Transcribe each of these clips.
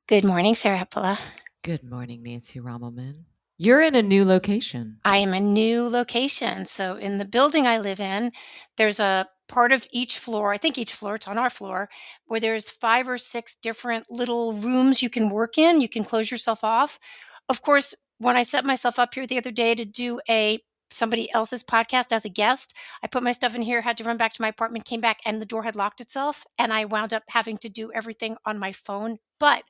Good morning, Sarah Hepala. Good morning, Nancy Rommelman. You're in a new location. I am a new location. So, in the building I live in, there's a part of each floor, I think each floor, it's on our floor, where there's five or six different little rooms you can work in. You can close yourself off. Of course, when I set myself up here the other day to do somebody else's podcast as a guest, I put my stuff in here, had to run back to my apartment, came back, and the door had locked itself. And I wound up having to do everything on my phone. But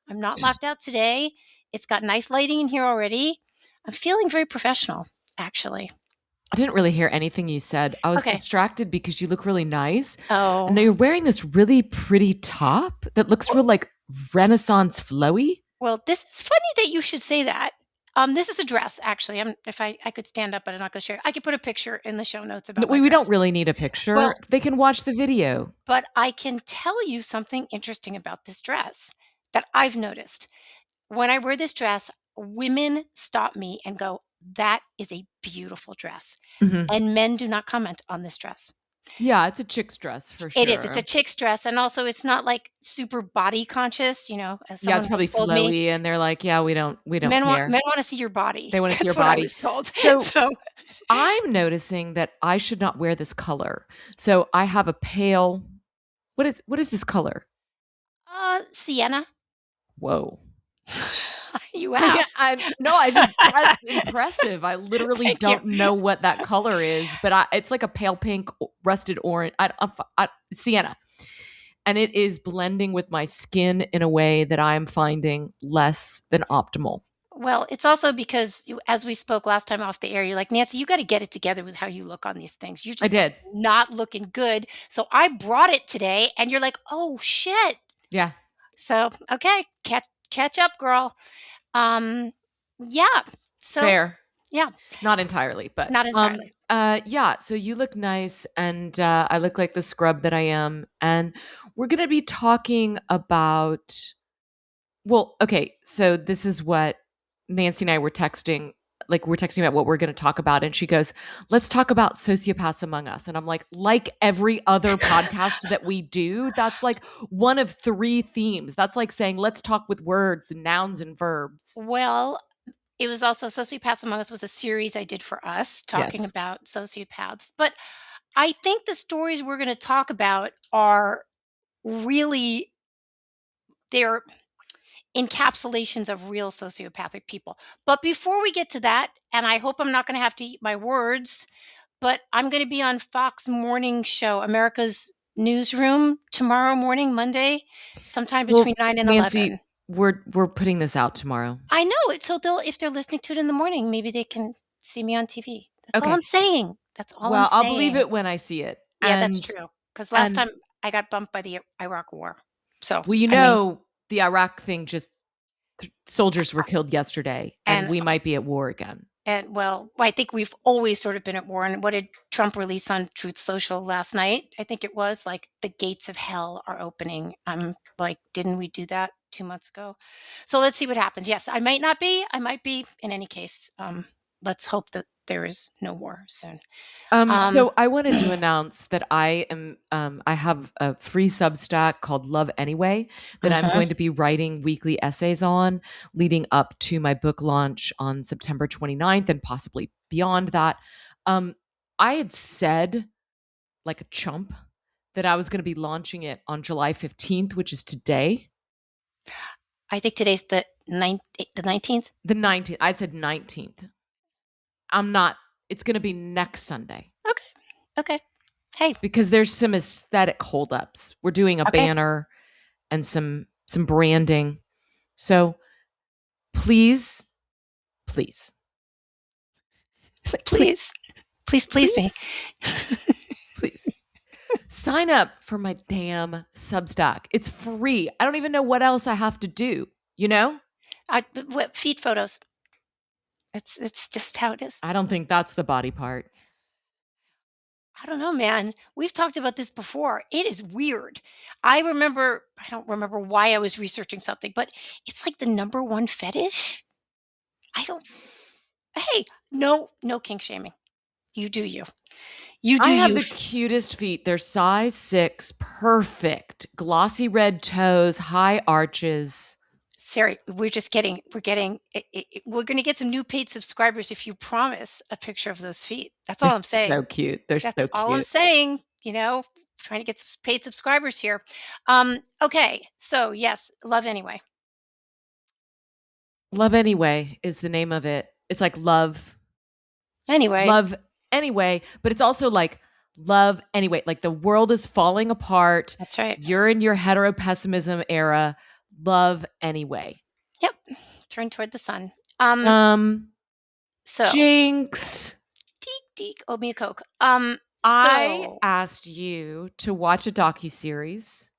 I'm not locked out today. It's got nice lighting in here already. I'm feeling very professional, actually. I didn't really hear anything you said. I was Okay. distracted because you look really nice. And Oh, now you're wearing this really pretty top that looks real like Renaissance flowy. well, this is funny that you should say that. This is a dress, actually. If I could stand up, but I'm not going to share it. I could put a picture in the show notes No, about my we don't dress. really need a picture. Well, They can watch the video. but I can tell you something interesting about this dress that I've noticed. When I wear this dress, women stop me and go, "That is a beautiful dress." Mhm. And men do not comment on this dress. Yeah, it's a chick's dress for It is. It's a sure. chick's dress, and also it's not, like, super body conscious, as Yeah, it's someone probably once told me. flowy and they're like, "Yeah, we don't Men want care." men wanna see your body. They want to see your That's what I body. was told. So, So, I'm noticing that I should not wear this color. So, I have a pale what is this color? sienna. Whoa. You Yeah, asked. I no, I just that's impressive. I literally Thank you. don't know what that color is, but it's like a pale pink, rusted orange, sienna, and it is blending with my skin in a way that I'm finding less than optimal. Well, it's also because as we spoke last time off the air, you're like, "Nancy, you gotta get it together with how you look on these things. You're I just, like, did, not looking good." So I brought it today, and you're like, "Oh, shit." yeah, So, okay, catch up, girl. Um, yeah. So, fair, yeah, not entirely, but not entirely. yeah. So you look nice, and I look like the scrub that I am, and we're gonna be talking about. Well, okay, so this is what Nancy and I were texting. Like, we're texting about what we're going to talk about. And she goes, "Let's talk about sociopaths among us." And I'm like every other podcast that we do, that's like one of three themes. That's like saying, let's talk with words and nouns and verbs. Well, it was also Sociopaths Among Us was a series I did for us talking Yes. about sociopaths. But I think the stories we're going to talk about are really they're encapsulations of real sociopathic people. But before we get to that, and I hope I'm not going to have to eat my words, but I'm going to be on Fox Morning Show, America's Newsroom tomorrow morning, Monday, sometime between Well, 9 and 11. Nancy, we're putting this out tomorrow. I know it. So they'll if they're listening to it in the morning, maybe they can see me on TV. That's all Okay. I'm saying. That's all I'm Well, I'll believe saying. it when I see it. Yeah, that's true. Because last And time I got bumped by the Iraq War. So, well, I mean, the Iraq thing just soldiers were killed yesterday, and and we might be at war again. well, I think we've always sort of been at war. And what did Trump release on Truth Social last night? I think it was like the gates of hell are opening. I'm like, didn't we do that 2 months ago? So let's see what happens. Yes, I might not be. I might be. In any case, let's hope that there is no war soon. Um, So I wanted to announce that I have a free Substack called Love Anyway that I'm mhm. going to be writing weekly essays on leading up to my book launch on September 29th and possibly beyond that. Um, I had said, like a chump, that I was going to be launching it on July 15th, which is today. I think today's the 19th. The 19th. I said 19th. I'm not. It's going to be next Sunday. Okay. Okay. Hey. Because there's some aesthetic holdups. We're doing a Okay. banner and some branding. So please, please, please, Please. Please please me. please, please sign up for my damn Substack. It's free. I don't even know what else I have to do, you know? What feed photos? It's just how it is. I don't think that's the body part. I don't know, man. We've talked about this before. It is weird. I don't remember why I was researching something, but it's like the number one fetish. I don't Hey, no kink shaming. You do you. You I do have you. the cutest feet. They're size 6, perfect, glossy red toes, high arches. Sari, we're going to get some new paid subscribers if you promise a picture of those feet. That's They're all I'm so saying. cute. They're That's so all I'm cute. saying. Trying to get some paid subscribers here. Okay. So yes, love anyway. Love Anyway is the name of it. It's like Anyway, love anyway, but it's also like love anyway. Like the world is falling apart. that's right. You're in your hetero pessimism era. Love anyway. Yep. Turn toward the sun. Um, So Jinx. deek deek, owe me a Coke. I So asked you to watch a docuseries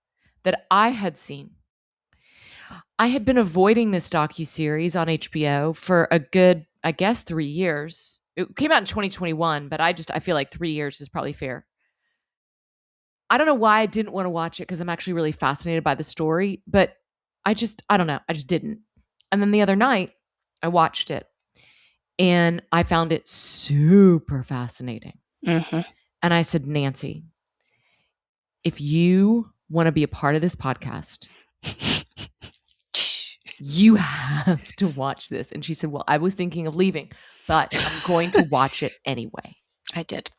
that I had seen. I had been avoiding this docuseries on HBO for a good, I guess, 3 years. It came out in 2021, but I feel like 3 years is probably fair. I don't know why I didn't want to watch it because I'm actually really fascinated by the story, but I don't know. I just didn't. And then the other night, I watched it and I found it super fascinating. mhm. And I said, Nancy, if you want to be a part of this podcast, you have to watch this. And she said, well, I was thinking of leaving, but I'm going to watch it anyway. I did.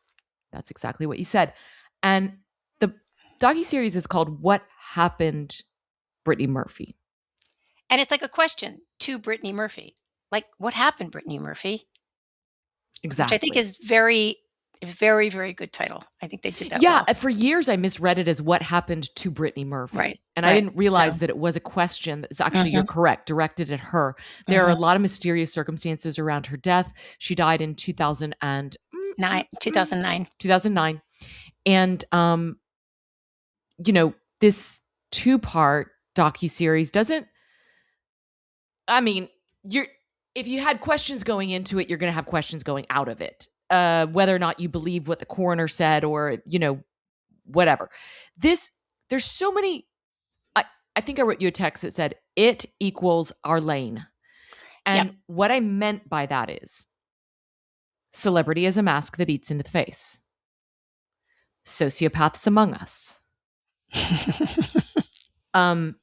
That's exactly what you said. And the docuseries is called What Happened, Brittany Murphy. And it's like a question to Brittany Murphy. Like, what happened, Brittany Murphy? Which I think Exactly. is very, very, very good title. I think they did that Yeah, well. for years I misread it as What Happened to Brittany Murphy. Right. And I Right. didn't realize No. that it was a question that's actually, you're Mhm. correct, directed at her. There are a lot of mysterious circumstances around her death. She died in 2009. 2009. And this two-part docuseries doesn't, I mean, you're if you had questions going into it, you're going to have questions going out of it. Whether or not you believe what the coroner said or, whatever. There's so many. I think I wrote you a text that said it equals our lane. Yep. And what I meant by that is celebrity is a mask that eats into the face. Sociopaths among us. Um,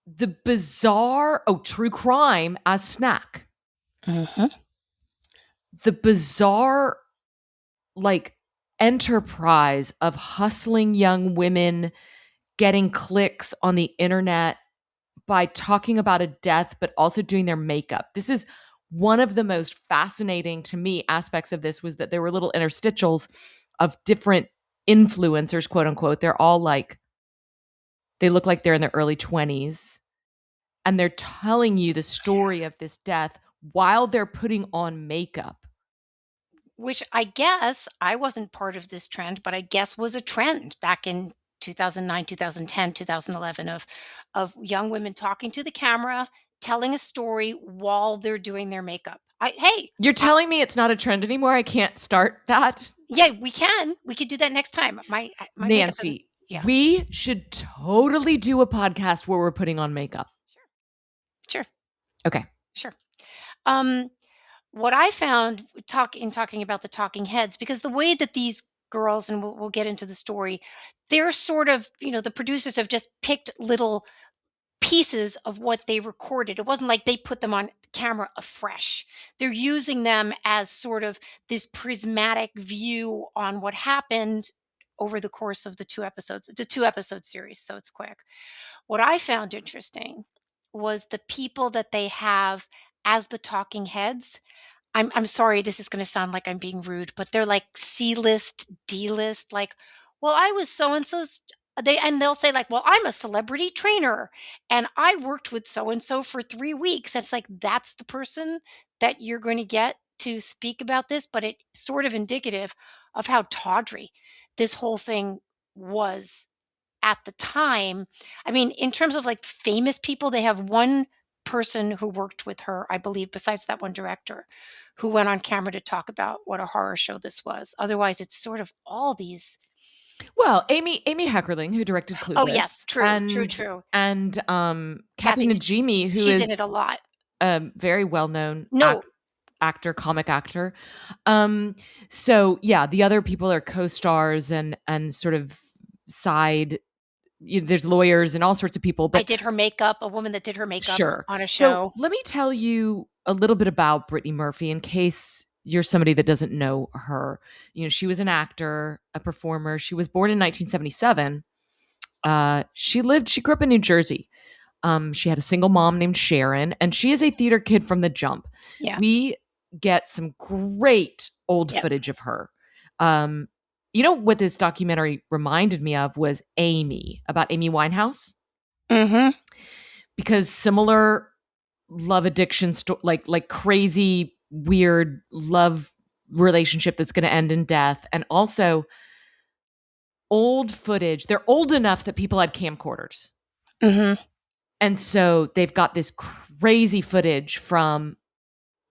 the bizarre, true crime as snack. Mhm. The bizarre, like, enterprise of hustling young women, getting clicks on the internet by talking about a death, but also doing their makeup. This is one of the most fascinating to me aspects of this was that there were little interstitials of different influencers, quote unquote. They're all like, they look like they're in their early 20s and they're telling you the story of this death while they're putting on makeup. Which I guess I wasn't part of this trend, but I guess was a trend back in 2009, 2010, 2011 of young women talking to the camera, telling a story while they're doing their makeup. You're telling me it's not a trend anymore? I can't start that? Yeah, we can. We could do that next time. My makeup doesn't. Nancy, Yeah. we should totally do a podcast where we're putting on makeup. Sure. Okay. Sure. Um what I found talking about the talking heads, because the way that these girls, and we'll get into the story, they're sort of, the producers have just picked little pieces of what they recorded. It wasn't like they put them on camera afresh. They're using them as sort of this prismatic view on what happened over the course of the two episodes. It's a two-episode series, so it's quick. What I found interesting was the people that they have as the talking heads. I'm sorry, this is gonna sound like I'm being rude, but they're like C-list, D-list, like, "Well, I was so and so's." They'll say like, "Well, I'm a celebrity trainer, and I worked with so and so for 3 weeks." It's like, that's the person that you're going to get to speak about this, but it's sort of indicative of how tawdry this whole thing was at the time. I mean, in terms of, like, famous people, they have one person who worked with her, I believe, besides that one director, who went on camera to talk about what a horror show this was. Otherwise, it's sort of all these Well, s Amy Heckerling, who directed Oh, yes, Clueless, true, true, true. and Kathy Kathy Nij Najimy, who she's in it is a lot. a very well-known No, actor, comic actor. So yeah, the other people are co-stars and sort of side there's lawyers and all sorts of people, I but did her makeup, a woman that did her makeup sure. on a So show. let me tell you a little bit about Brittany Murphy in case you're somebody that doesn't know her. She was an actor, a performer. She was born in 1977. She grew up in New Jersey. She had a single mom named Sharon, and she is a theater kid from the jump. Yeah. We get some great old Yep. footage of her. Um, what this documentary reminded me of was Amy, about Amy Winehouse, Mhm. because similar love addiction, like crazy, weird love relationship that's going to end in death, and also old footage. They're old enough that people had camcorders. Mhm. And so they've got this crazy footage from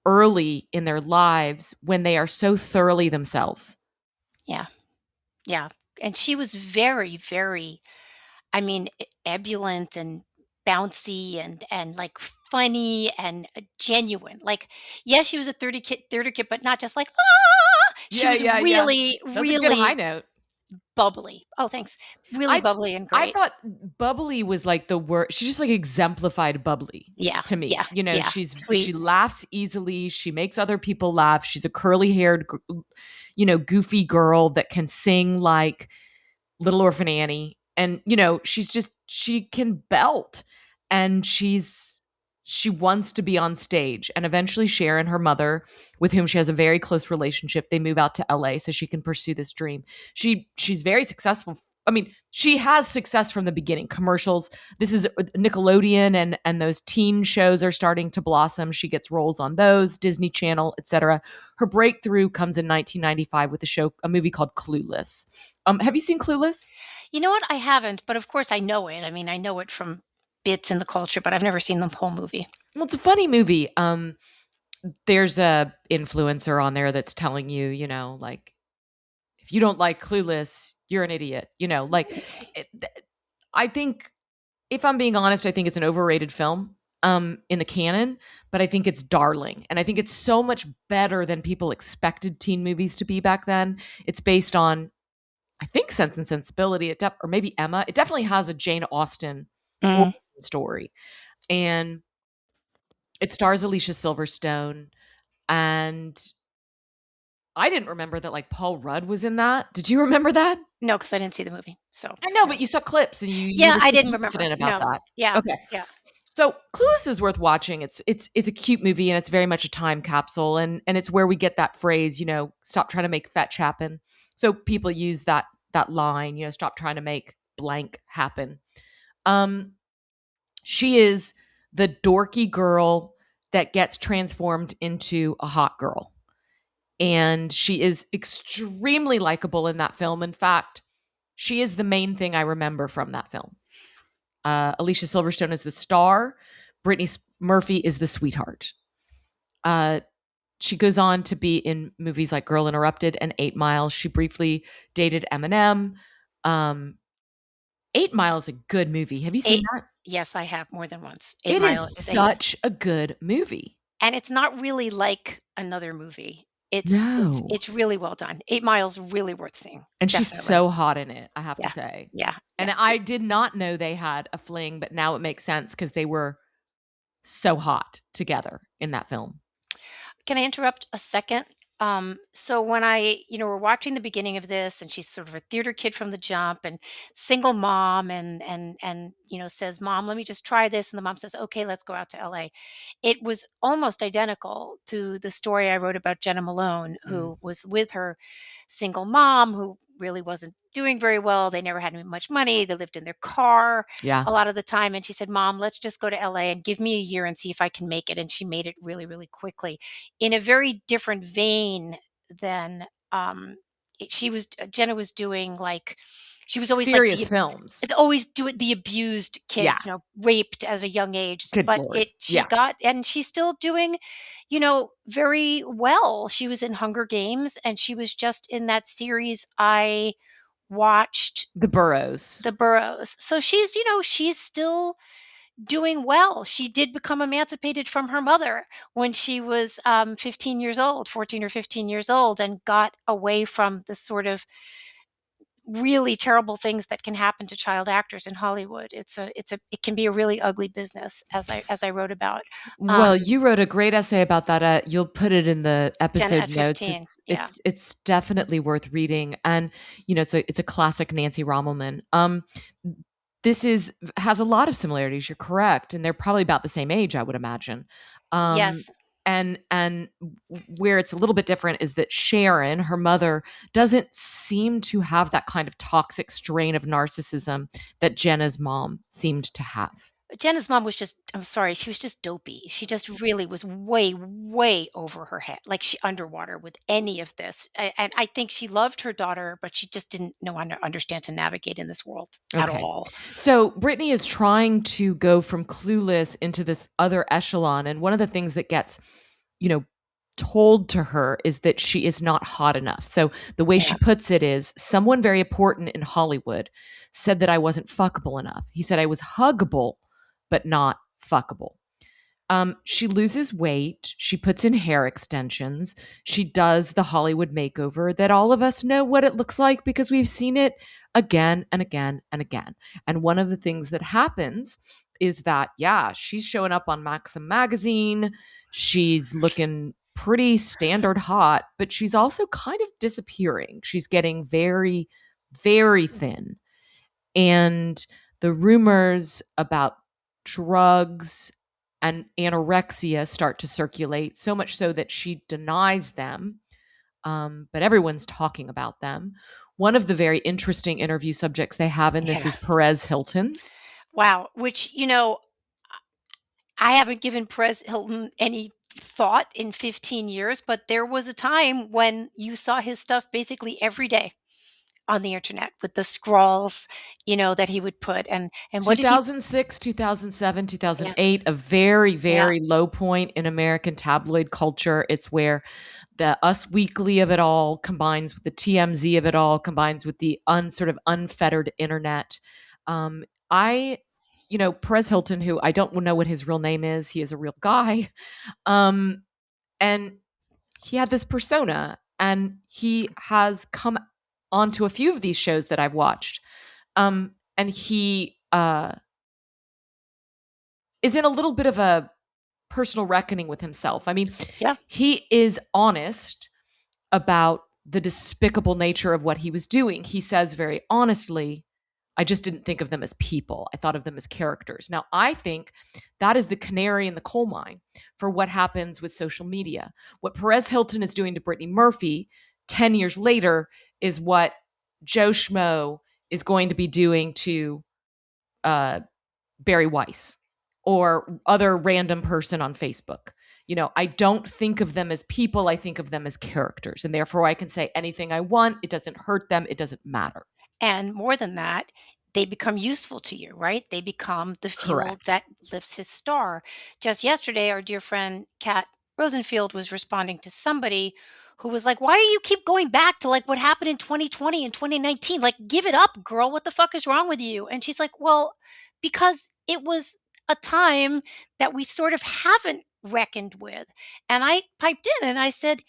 early in their lives when they are so thoroughly themselves. Yeah. Yeah. And she was very, very, I mean, ebullient and bouncy and like funny and genuine. Like, yes, she was a 30 kid, but not just like, ah, she Yeah, was yeah, yeah. really, That's a good high really note. bubbly. Oh, thanks. Really I bubbly and I great. thought bubbly was like the word. She just like exemplified bubbly Yeah. to me. Yeah. Yeah. She Sweet. laughs easily. She makes other people laugh. She's a curly-haired, goofy girl that can sing like Little Orphan Annie. And, she can belt, and she wants to be on stage. And eventually Sharon, her mother, with whom she has a very close relationship, they move out to LA so she can pursue this dream. She's very successful. I mean, she has success from the beginning. Commercials. This is Nickelodeon, and those teen shows are starting to blossom. She gets roles on those, Disney Channel, etc. Her breakthrough comes in 1995 with a movie called Clueless. Have you seen Clueless? You know what? I haven't, but of course I know it. I mean, I know it from bits in the culture, but I've never seen the whole movie. Well, it's a funny movie. There's a influencer on there that's telling you, like, if you don't like Clueless, you're an idiot. It, th- I think, if I'm being honest, I think it's an overrated film in the canon, but I think it's darling. And I think it's so much better than people expected teen movies to be back then. It's based on, I think, Sense and Sensibility, or maybe Emma. It definitely has a Jane Austen Mm. origin story. And it stars Alicia Silverstone. And I didn't remember that, like, Paul Rudd was in that. Did you remember that? No, because I didn't see the movie. So I know, no. but you saw clips and you Yeah, were I so didn't remember. confident about No. that. Yeah. Okay. Yeah. So Clueless is worth watching. It's a cute movie, and it's very much a time capsule, and it's where we get that phrase, stop trying to make fetch happen. So people use that line, stop trying to make blank happen. Um, she is the dorky girl that gets transformed into a hot girl. And she is extremely likable in that film. In fact, she is the main thing I remember from that film. Alicia Silverstone is the star. Brittany Murphy is the sweetheart. Uh, she goes on to be in movies like Girl Interrupted and 8 Mile. She briefly dated Eminem. Um, 8 Mile is a good movie. Have you seen Eight. that? Yes, I have more than once. Eight It Mile is is a, such a good movie. and it's not really like another movie. No. It's really well done. 8 Miles really worth seeing. And she's Definitely. so hot in it, I have to Yeah. say. Yeah. Yeah. And I did not know they had a fling, but now it makes sense because they were so hot together in that film. Can I interrupt a second? So when we're watching the beginning of this, and she's sort of a theater kid from the jump, and single mom, and says, "Mom, let me just try this," and the mom says, "Okay, let's go out to L.A." It was almost identical to the story I wrote about Jenna Malone, Mm, who was with her single mom who really wasn't doing very well. They never had much money. They lived in their car yeah. a lot of the time. And she said, "Mom, let's just go to LA and give me a year and see if I can make it." And she made it really, really quickly in a very different vein than Jenna was doing. Like, she was always like Serious films. always do it, the abused kid, Yeah. raped at a young age. Good But lord. she Yeah. got, and she's still doing, very well. She was in Hunger Games, and she was just in that series I watched, The Burrows. The Burrows. So she's still doing well. She did become emancipated from her mother when she was 15 years old, 14 or 15 years old, and got away from the sort of really terrible things that can happen to child actors in Hollywood. It can be a really ugly business, as I wrote about. Well, Um, you wrote a great essay about that. You'll put it in the Jenna episode at notes. 15. It's Yeah. definitely worth reading, and it's a classic Nancy Rommelman. This is has a lot of similarities. You're correct, and they're probably about the same age, I would imagine. Um, Yes. and where it's a little bit different is that Sharon, her mother, doesn't seem to have that kind of toxic strain of narcissism that Jenna's mom seemed to have. Jenna's mom was just, I'm sorry, she was just dopey. She just really was way, way over her head, like she underwater with any of this. And I think she loved her daughter, but she just didn't know how to understand to navigate in this world at Okay. all. So Brittany is trying to go from clueless into this other echelon. And one of the things that gets, you know, told to her is that she is not hot enough. So the way she Yeah. puts it is someone very important in Hollywood said that I wasn't fuckable enough. He said I was huggable, but not fuckable. She loses weight. She puts in hair extensions. She does the Hollywood makeover that all of us know what it looks like because we've seen it again and again and again. And one of the things that happens is that, yeah, she's showing up on Maxim magazine. She's looking pretty standard hot, but she's also kind of disappearing. She's getting very, very thin. And the rumors about drugs and anorexia start to circulate, so much so that she denies them. But everyone's talking about them. One of the very interesting interview subjects they have in this Yeah. is Perez Hilton. Wow. Which, I haven't given Perez Hilton any thought in 15 years, but there was a time when you saw his stuff basically every day on the internet with the scrawls, that he would put. And what did he? 2006, 2007, Yeah. 2008, a very, Yeah. very low point in American tabloid culture. It's where the Us Weekly of it all combines with the TMZ of it all, combines with the sort of unfettered internet. Um, I, Perez Hilton, who I don't know what his real name is, he is a real guy. Um, and he had this persona, and he has come onto a few of these shows that I've watched. And he is in a little bit of a personal reckoning with himself. I mean, Yeah. he is honest about the despicable nature of what he was doing. He says very honestly, I just didn't think of them as people. I thought of them as characters. Now, I think that is the canary in the coal mine for what happens with social media. What Perez Hilton is doing to Brittany Murphy 10 years later is what Joe Schmo is going to be doing to uh, Barry Weiss or other random person on Facebook. I don't think of them as people. I think of them as characters. And therefore, I can say anything I want. It doesn't hurt them. It doesn't matter. And more than that, they become useful to you, right? They become the fuel Correct. that lifts his star. Just yesterday, our dear friend Kat Rosenfield was responding to somebody who was like, "Why do you keep going back to like what happened in 2020 and 2019? Like, give it up, girl. What the fuck is wrong with you?" And she's like, "Well, because it was a time that we sort of haven't reckoned with." And I piped in and I said,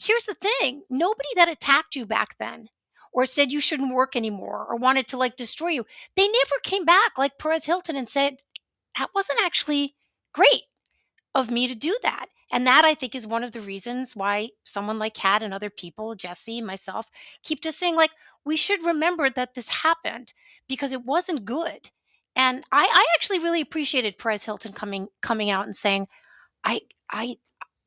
"Here's the thing. Nobody that attacked you back then or said you shouldn't work anymore or wanted to like destroy you, they never came back like Perez Hilton and said, that wasn't actually great of me to do that." And that I think is one of the reasons why someone like Kat and other people, Jesse, myself, keep just saying, like, we should remember that this happened because it wasn't good. And I actually really appreciated Perez Hilton coming out and saying, I I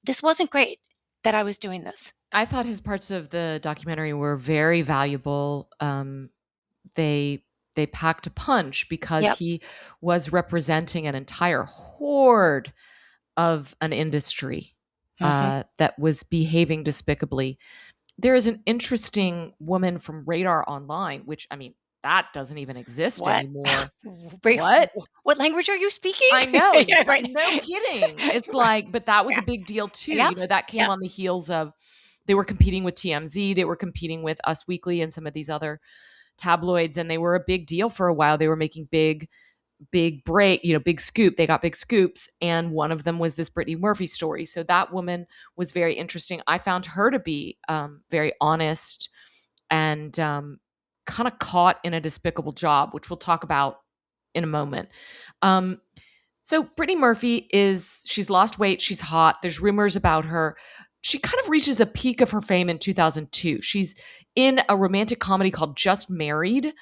this wasn't great that I was doing this. I thought his parts of the documentary were very valuable. They they packed a punch because Yep. he was representing an entire horde of an industry Hmm. that was behaving despicably. There is an interesting woman from Radar Online, which I mean, that doesn't even exist What? anymore. Wait, What? what language are you speaking? I know, Yeah, right. no kidding. It's like, but that was Yeah. a big deal too. Yep. That came Yep. on the heels of they were competing with TMZ, they were competing with Us Weekly and some of these other tabloids, and they were a big deal for a while. They were making big break, big scoop. They got big scoops, and one of them was this Brittany Murphy story. So that woman was very interesting. I found her to be very honest and kind of caught in a despicable job, which we'll talk about in a moment. Um, so Brittany Murphy she's lost weight, she's hot. There's rumors about her. She kind of reaches the peak of her fame in 2002. She's in a romantic comedy called Just Married.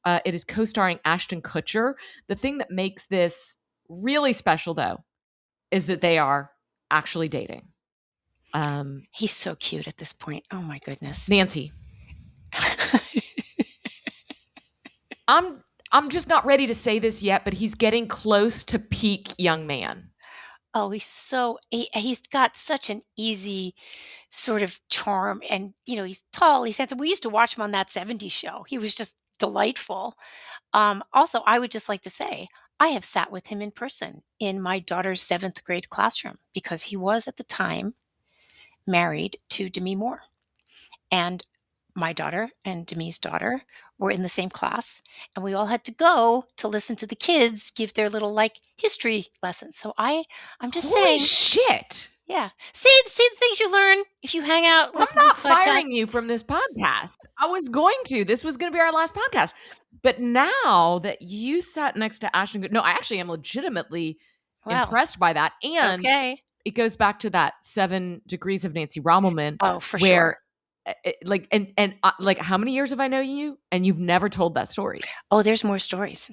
It is co-starring Ashton Kutcher. The thing that makes this really special, though, is that they are actually dating. He's so cute at this point. Oh my goodness. Nancy, I'm I'm just not ready to say this yet, but he's getting close to peak young man. Oh, he's got such an easy sort of charm, and, he's tall, he's handsome. We used to watch him on That '70s Show. He was just delightful. Also, I would just like to say, I have sat with him in person in my daughter's 7th grade classroom because he was at the time married to Demi Moore. And my daughter and Demi's daughter were in the same class, and we all had to go to listen to the kids give their little, like, history lessons. So I'm just Holy saying, shit. yeah. See the things you learn if you hang out, I'm listen to this not podcast. firing you from this podcast. I was going to. This was going to be our last podcast. But now that you sat next to Ashton, no, I actually am legitimately Well, impressed by that. And okay. it goes back to that 7 degrees of Nancy Rommelman, Oh, for sure. where like how many years have I known you and you've never told that story? Oh, there's more stories.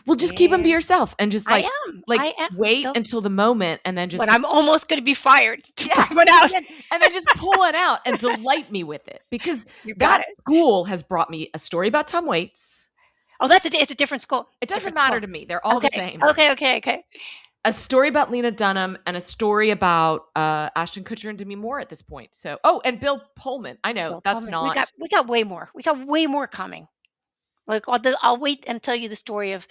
Well, just keep them to There's yourself and just I like I am. wait They'll until the moment and then When just I'm almost gonna be fired to yeah, bring one out. and then just pull it out and delight me with it because You got that it. school has brought me a story about Tom Waits. Oh, it's a different school. It doesn't Different matter school. to me. They're all the Okay. same. Okay. A story about Lena Dunham and a story about Ashton Kutcher and Demi Moore at this point. So, oh, and Bill Pullman. I know Bill that's Pullman. not We got way more. We got way more coming. Like, I'll wait and tell you the story of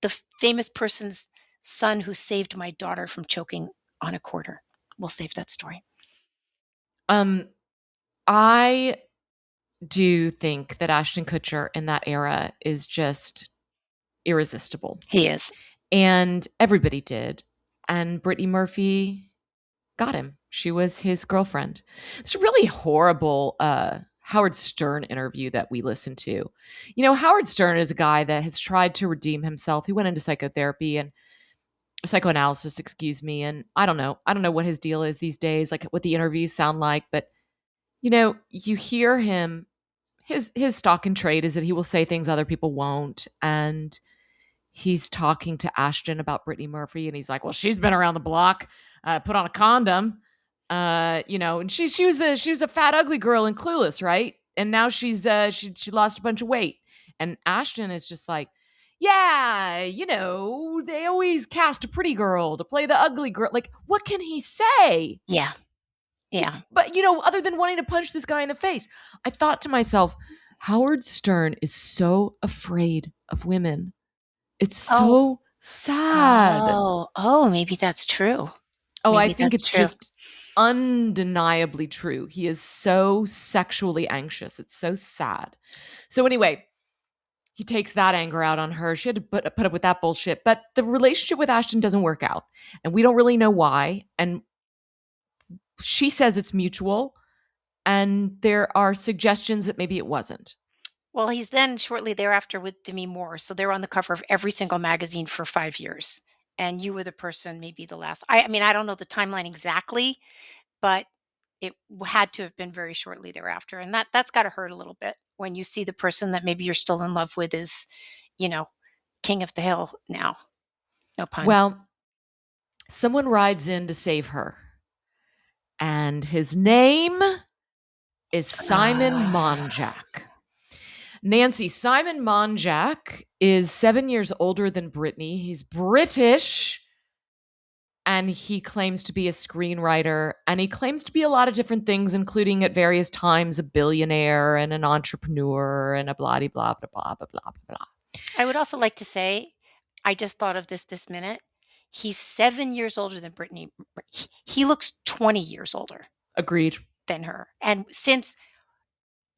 the famous person's son who saved my daughter from choking on a quarter. We'll save that story. um I do think that Ashton Kutcher in that era is just irresistible. He is. And everybody did. And Brittany Murphy got him. She was his girlfriend. It's a really horrible Howard Stern interview that we listened to. Howard Stern is a guy that has tried to redeem himself. He went into psychotherapy and psychoanalysis, excuse me. And I don't know. I don't know what his deal is these days, like what the interviews sound like. But, you hear him, his stock and trade is that he will say things other people won't. And he's talking to Ashton about Brittany Murphy, and he's like, "Well, she's been around the block, put on a condom, and she was a fat ugly girl in Clueless, right? And now she lost a bunch of weight." And Ashton is just like, "Yeah, they always cast a pretty girl to play the ugly girl. Like, what can he say?" Yeah. Yeah. But other than wanting to punch this guy in the face, I thought to myself, Howard Stern is so afraid of women. It's Oh. so sad. Maybe that's true. Oh, I Maybe think that's it's true. just undeniably true. He is so sexually anxious. It's so sad. So anyway, he takes that anger out on her. She had to put up with that bullshit. But the relationship with Ashton doesn't work out. And we don't really know why. And she says it's mutual. And there are suggestions that maybe it wasn't. Well, he's then shortly thereafter with Demi Moore, so they're on the cover of every single magazine for 5 years, and you were the person, maybe the last. I mean, I don't know the timeline exactly, but it had to have been very shortly thereafter, and that's gotta hurt a little bit when you see the person that maybe you're still in love with is, you know, king of the hill now. No pun. Well, someone rides in to save her. And his name is Simon Ah, Monjack. Nancy, Simon Monjack is 7 years older than Brittany. He's British and he claims to be a screenwriter and he claims to be a lot of different things, including at various times a billionaire and an entrepreneur and a blah blah blah blah blah blah blah. I would also like to say, I just thought of this minute. He's 7 years older than Brittany. He looks 20 years older Agreed. than her, and since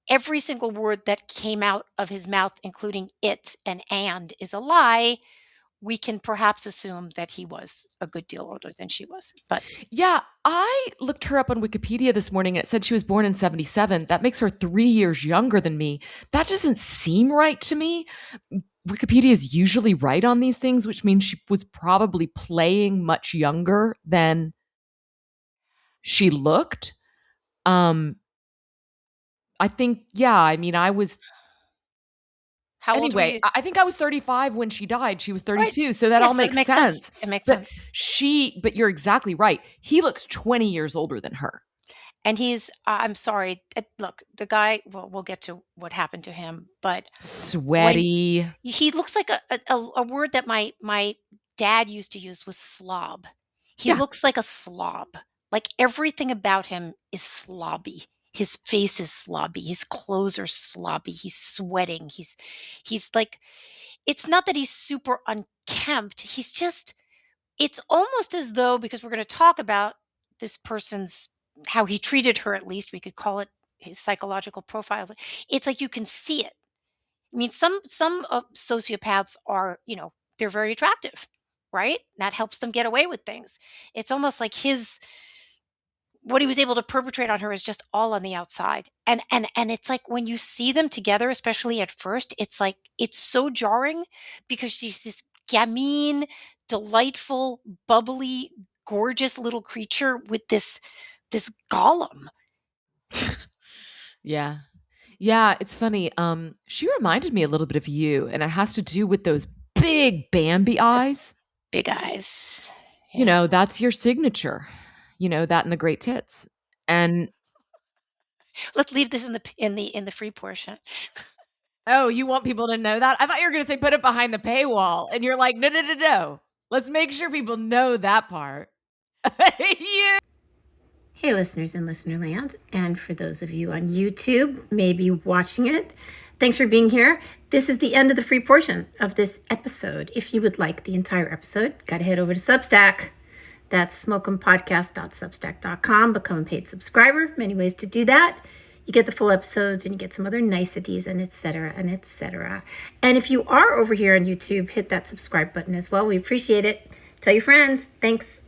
every single word that came out of his mouth, including "it" and "and" is a lie, we can perhaps assume that he was a good deal older than she was. But Yeah, I looked her up on Wikipedia this morning and it said she was born in 77. That makes her 3 years younger than me. That doesn't seem right to me. Wikipedia is usually right on these things, which means she was probably playing much younger than she looked. Um, I think, yeah, I mean, I was, how old were anyway, you? I think I was 35 when she died. She was Right. 32. So that Yeah, all so it makes makes sense. sense. It makes But sense. but you're exactly right. He looks 20 years older than her. And he's I'm sorry. Look, the guy, well, we'll get to what happened to him, but when Sweaty. he looks like a word that my dad used to use was slob. He Yeah. looks like a slob. Like everything about him is slobby. His face is slobby. His clothes are slobby. He's sweating. He's like it's not that he's super unkempt. He's just it's almost as though because we're going to talk about this person's how he treated her at least we could call it his psychological profile. It's like you can see it. I mean, some sociopaths are, they're very attractive, right? That helps them get away with things. It's almost like his what he was able to perpetrate on her is just all on the outside. And it's like when you see them together, especially at first, it's like it's so jarring because she's this gamine, delightful, bubbly, gorgeous little creature with this golem. Yeah. Yeah, it's funny. She reminded me a little bit of you, and it has to do with those big Bambi The eyes. big eyes. You Yeah. know, that's your signature. You know, that and the great tits. And Let's leave this in the free portion. oh, you want people to know that? I thought you were going to say put it behind the paywall, and you're like, no, no, no, no. Let's make sure people know that part. Yeah. Hey, listeners in Listenerland, and for those of you on YouTube, maybe watching it, thanks for being here. This is the end of the free portion of this episode. If you would like the entire episode, got to head over to Substack. That's smoke'empodcast.substack.com. Become a paid subscriber. Many ways to do that. You get the full episodes and you get some other niceties and etc. and etc. And if you are over here on YouTube, hit that subscribe button as well. We appreciate it. Tell your friends. Thanks.